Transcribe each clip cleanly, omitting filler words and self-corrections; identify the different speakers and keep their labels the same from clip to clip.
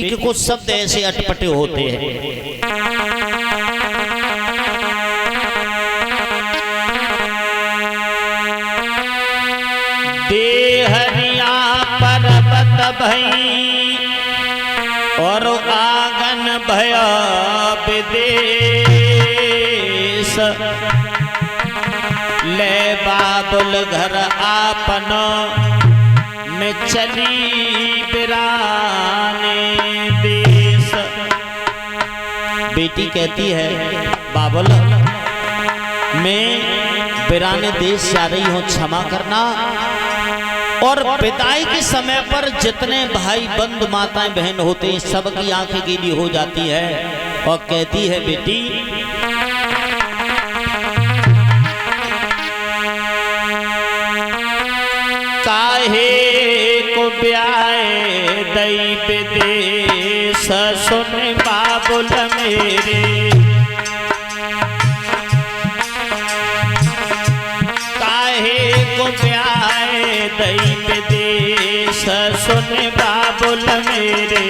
Speaker 1: बेटी के कुछ शब्द ऐसे अटपटे होते हैं। देहरिया पर्वत भई और आंगन भया विदेश, ले बाबुल घर आपन में चली बिराने देश। बेटी कहती है बाबुल मैं बिराने देश जा रही हूँ, क्षमा करना। और विदाई के समय पर जितने भाई बंधु माताएं बहन होते हैं सबकी आंखें गीली हो जाती है और कहती है बेटी काहे को ब्याए दई विदेश, सुन बाबुल मेरे काहे को ब्याए दई विदेश, सुन बाबुल मेरे।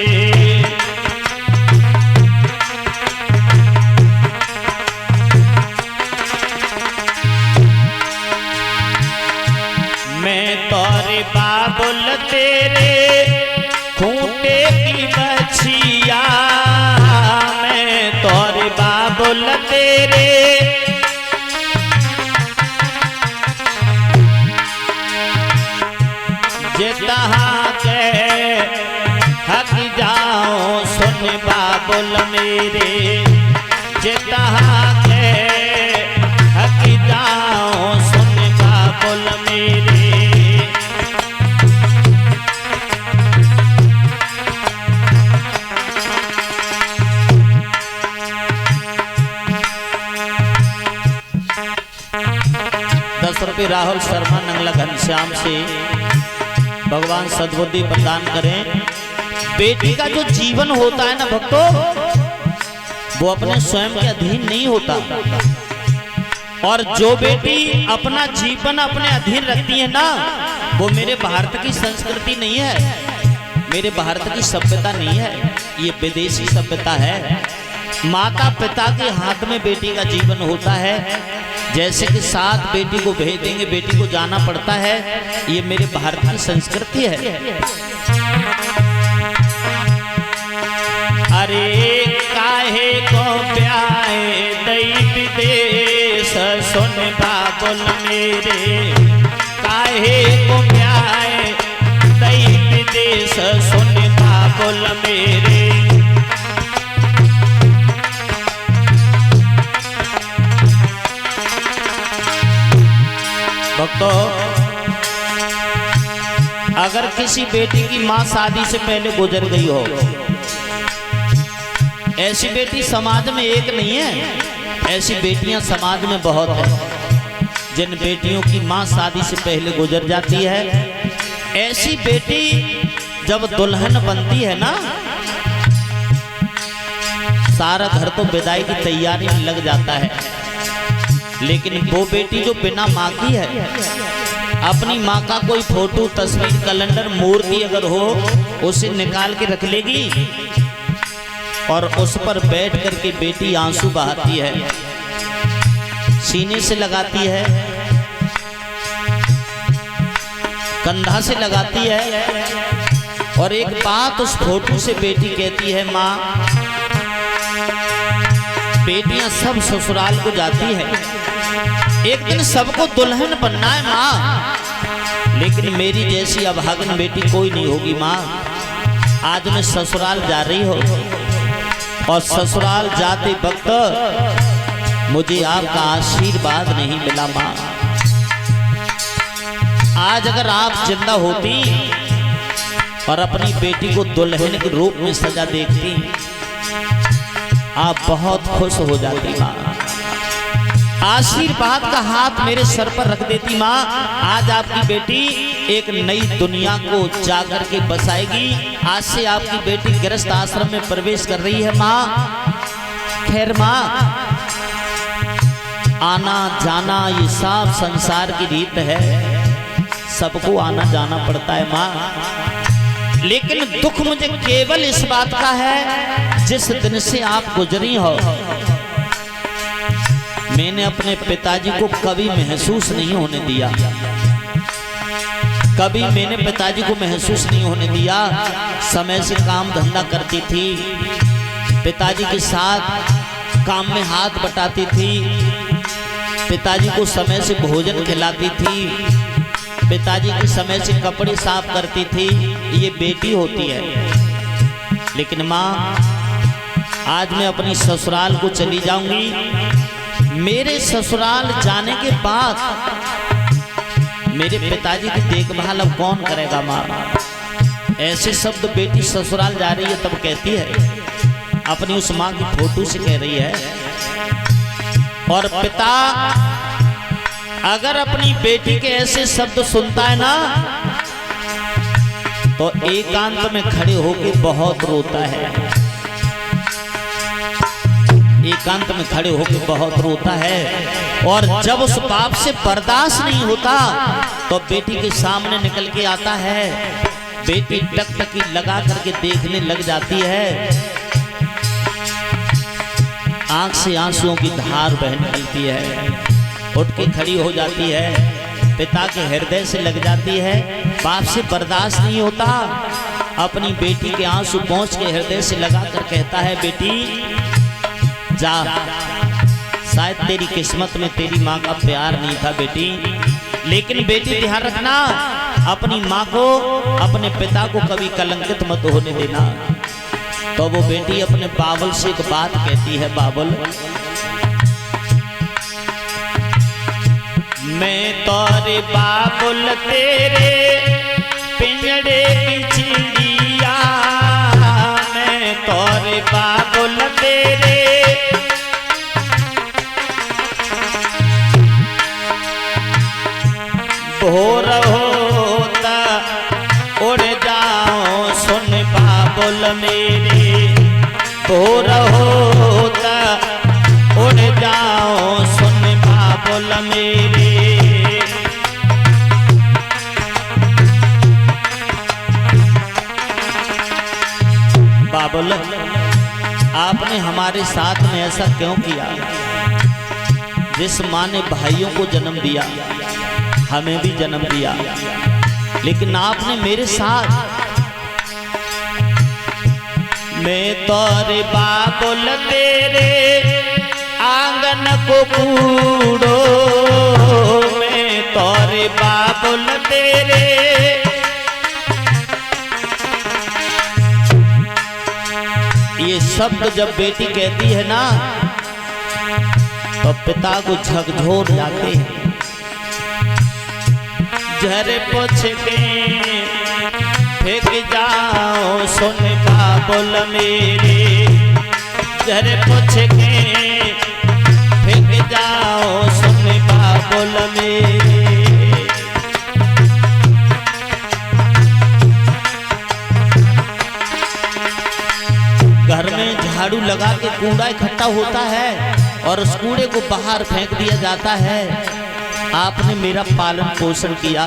Speaker 1: मैं तोरे बाबुल तेरे खूंटे की बछिया, मैं तोरे बाबुल तेरे जितहाँ के हक जाओ, सुन बाबुल मेरे जितहाँ के हक जाओ, सुन बाबुल मेरे। ₹10 राहुल शर्मा नंगला घनश्याम से भगवान सद्बुद्धि प्रदान करें। बेटी का जो जीवन होता है ना भक्तों, वो अपने स्वयं के अधीन नहीं होता। और जो बेटी अपना जीवन अपने अधीन रखती है ना, वो मेरे भारत की संस्कृति नहीं है, मेरे भारत की सभ्यता नहीं है, ये विदेशी सभ्यता है। माता पिता के हाथ में बेटी का जीवन होता है। जैसे कि साथ बेटी को भेज देंगे, बेटी को जाना पड़ता है, ये मेरे भारत की संस्कृति है। अरे काहे को ब्याए दई विदेश, सुन बाबुल मेरे काहे को ब्याए दई विदेश, सुन बाबुल मेरे। भक्तों, अगर किसी बेटी की मां शादी से पहले गुजर गई हो, ऐसी बेटी समाज में एक नहीं है, ऐसी बेटियां समाज में बहुत है। जिन बेटियों की मां शादी से पहले गुजर जाती है, ऐसी बेटी जब दुल्हन बनती है ना, सारा घर तो विदाई की तैयारी में लग जाता है। लेकिन वो बेटी जो बिना माँ की है, अपनी माँ का कोई फोटो तस्वीर कैलेंडर मूर्ति अगर हो, उसे निकाल के रख लेगी और उस पर बैठ करके बेटी आंसू बहाती है, सीने से लगाती है, कंधा से लगाती है। और एक बात उस फोटो से बेटी कहती है, माँ बेटियां सब ससुराल को जाती है, एक दिन सबको दुल्हन बनना है माँ, लेकिन मेरी जैसी अभागन बेटी कोई नहीं होगी माँ। आज मैं ससुराल जा रही हो और ससुराल जाते वक्त मुझे आपका आशीर्वाद नहीं मिला माँ। आज अगर आप जिंदा होती और अपनी बेटी को दुल्हन के रूप में सजा देखती, आप बहुत खुश हो जाती माँ। आशीर्वाद का हाथ मेरे सर पर रख देती माँ। आज आपकी बेटी एक नई दुनिया को जाकर के बसाएगी। आज से आपकी बेटी गृहस्थ आश्रम में प्रवेश कर रही है माँ। खैर माँ, आना जाना ये सब संसार की रीत है, सबको आना जाना पड़ता है माँ। लेकिन दुख मुझे केवल इस बात का है, जिस दिन से आप गुजरी हो मैंने अपने पिताजी को कभी महसूस नहीं होने दिया। कभी मैंने पिताजी को महसूस नहीं होने दिया। समय से काम धंधा करती थी, पिताजी के साथ काम में हाथ बटाती थी, पिताजी को समय से भोजन खिलाती थी, पिताजी के समय से कपड़े साफ करती थी। ये बेटी होती है। लेकिन माँ, आज मैं अपनी ससुराल को चली जाऊंगी। मेरे ससुराल जाने के बाद मेरे पिताजी की देखभाल अब कौन करेगा माँ? ऐसे शब्द बेटी ससुराल जा रही है तब कहती है, अपनी उस माँ की फोटो से कह रही है। और पिता अगर अपनी बेटी के ऐसे शब्द सुनता है ना, तो एकांत में खड़े होकर बहुत रोता है। एकांत में खड़े होकर बहुत रोता है। और जब उस बाप से बर्दाश्त नहीं होता तो बेटी के सामने निकल के आता है। बेटी टकटकी लगा करके देखने लग जाती है। आंख से आंसुओं की धार बहने लगती है। उठ के खड़ी हो जाती है, पिता के हृदय से लग जाती है। बाप से बर्दाश्त नहीं होता, अपनी बेटी के आंसू पहुंच के हृदय से लगाकर कहता है, बेटी जा, शायद तेरी किस्मत में तेरी माँ का प्यार नहीं था बेटी, लेकिन बेटी ध्यान रखना, अपनी माँ को, अपने पिता को कभी कलंकित मत होने देना। तो वो बेटी अपने बाबुल से एक बात कहती है, बाबुल मैं तोरे बाबुल तेरे पिंजड़े की चिड़िया, मैं तोरे बाबुल तेरे भोर होता उड़ जाओ सुन बाबुल मेरे, भोर होता उड़ जाओ सुन बाबुल मेरे। बाबुल, आपने हमारे साथ में ऐसा क्यों किया? जिस माँ ने भाइयों को जन्म दिया, हमें भी जन्म दिया, लेकिन आपने मेरे साथ, मैं तोरे बाबुल तेरे आंगन को कूड़ो, मैं तोरे बाबुल तेरे ये शब्द जब बेटी कहती है ना, तो पिता को झकझोर जाते हैं। झरे पोछ के फेंक जाओ सुन बाबुल मेरे, झरे पोछ के फेंक जाओ सुन बाबुल मेरे। घर में झाड़ू लगा के कूड़ा इकट्ठा होता है और उस कूड़े को बाहर फेंक दिया जाता है। आपने मेरा पालन पोषण किया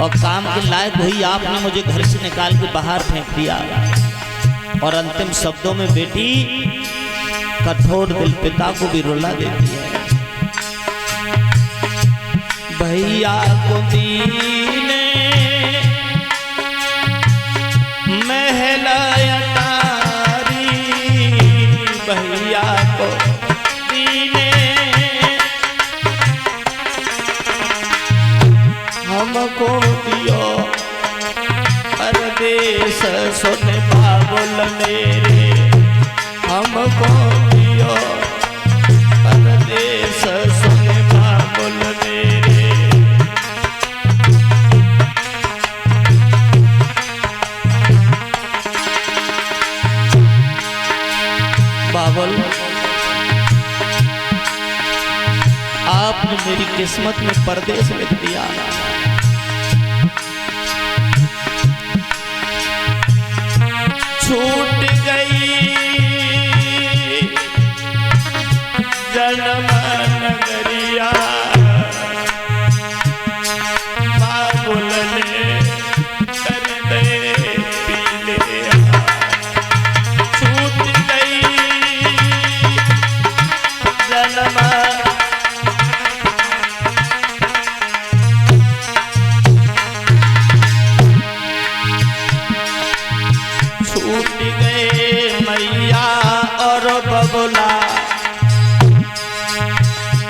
Speaker 1: और काम के लायक हुई, आपने मुझे घर से निकाल के बाहर फेंक दिया। और अंतिम शब्दों में बेटी कठोर दिल पिता को भी रुला देती है। भैया को दीने महल अटारी, भैया को दीने हमको दियो परदेश सुन बाबुल मेरे, हमको दियो परदेश सुन बाबुल मेरे। बाबुल, आपने मेरी किस्मत में परदेश लिख दिया। छूट गई जन्म नगरिया, बाबुल ने कर बोला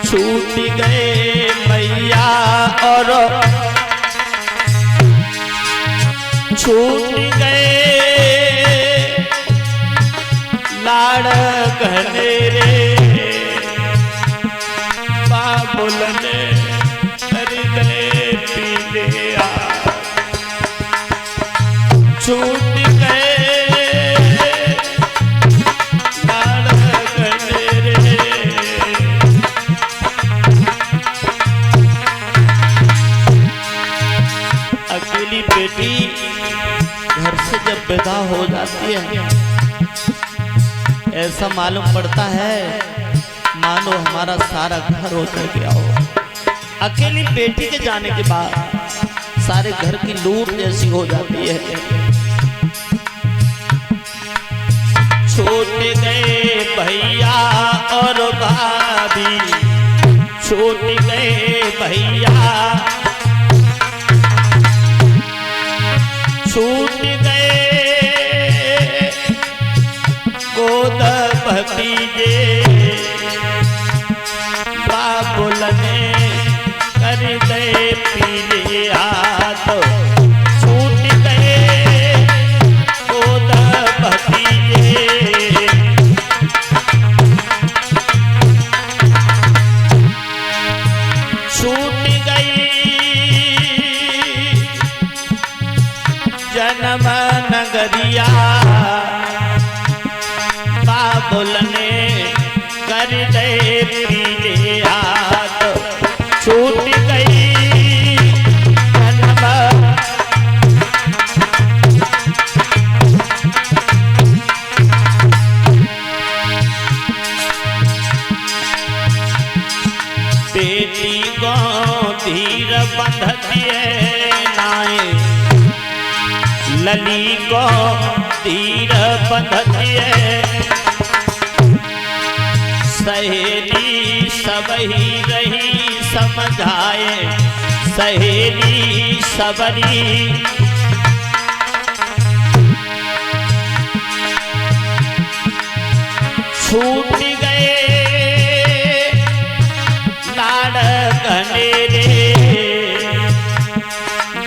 Speaker 1: छूट गए मैया और छूट गए लाड़ घनेरे बाबुल ने हृदय पीले छूट गए लाड़ घनेरे। अकेली बेटी घर से जब विदा हो जाती है ऐसा मालूम पड़ता है मानो हमारा सारा घर उतर गया हो। अकेली बेटी के जाने के बाद सारे घर की लूट जैसी हो जाती है। छूट गए भैया और भाभी छूट गए भैया छूट गए गोद भतीजे बाबुल ने कर गए पीले हाथ छूट गए गोद भतीजे। छूट गई जन्म नगरिया बाबुल ने कर गए पीले हाथ छूट गई जन्म। बेटी को धीर बंधती है नाए लली को धीर बंधती है सहेली सबही रही समझाए सहेली सबरी छूट गए लाड़ घनेरे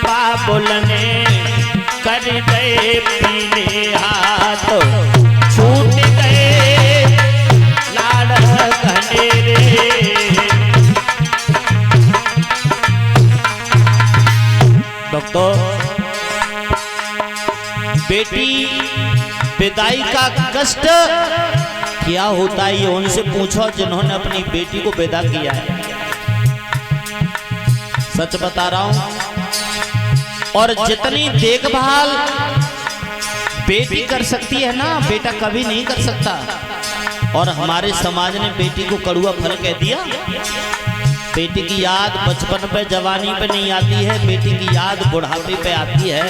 Speaker 1: बाबुल ने कर गए पीले हाथ छूट गए लाड़ घनेरे। भक्तों बेटी विदाई का कष्ट क्या होता है ये उनसे पूछो जिन्होंने अपनी बेटी को विदा किया है। सच बता रहा हूं और जितनी देखभाल बेटी कर सकती है ना बेटा कभी नहीं कर सकता। और हमारे समाज ने बेटी को कड़ुआ फल कह दिया। बेटी की याद बचपन पे जवानी पे नहीं आती है बेटी की याद बुढ़ापे पे आती है।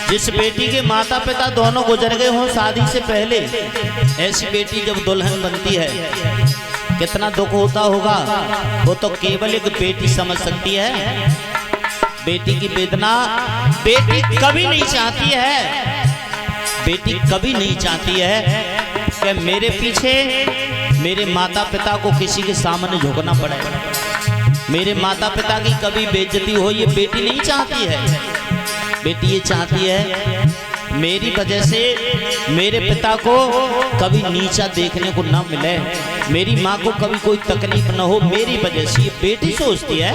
Speaker 1: जिस बेटी के माता पिता दोनों गुजर गए हों शादी से पहले ऐसी बेटी जब दुल्हन बनती है कितना दुख होता होगा वो तो केवल एक बेटी समझ सकती है। बेटी की वेदना बेटी कभी नहीं चाहती है बेटी कभी नहीं चाहती है कि मेरे पीछे मेरे माता पिता को किसी के सामने झुकना पड़े मेरे माता पिता की कभी बेइज्जती हो ये बेटी नहीं चाहती है। बेटी ये चाहती है मेरी वजह से मेरे पिता को कभी नीचा देखने को ना मिले मेरी माँ को कभी कोई तकलीफ न हो मेरी वजह से ये बेटी सोचती है।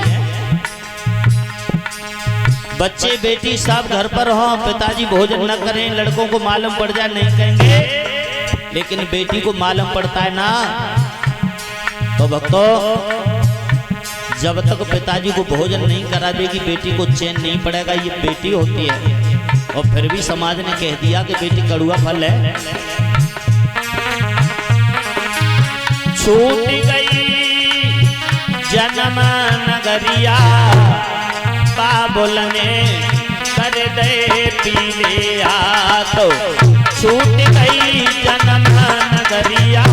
Speaker 1: बच्चे बेटी सब घर पर हो पिताजी भोजन न करें लड़कों को मालूम पड़ जाए नहीं कहेंगे लेकिन बेटी को मालूम पड़ता है ना। तो भक्तों जब तक पिताजी को भोजन नहीं करा देगी बेटी को चैन नहीं पड़ेगा ये बेटी होती है। और फिर भी समाज ने कह दिया कि बेटी कड़ुआ फल है। छूट गई जन्म नगरिया बाबुल ने कर दे पीले हाथ छूट गई जन्म नगरिया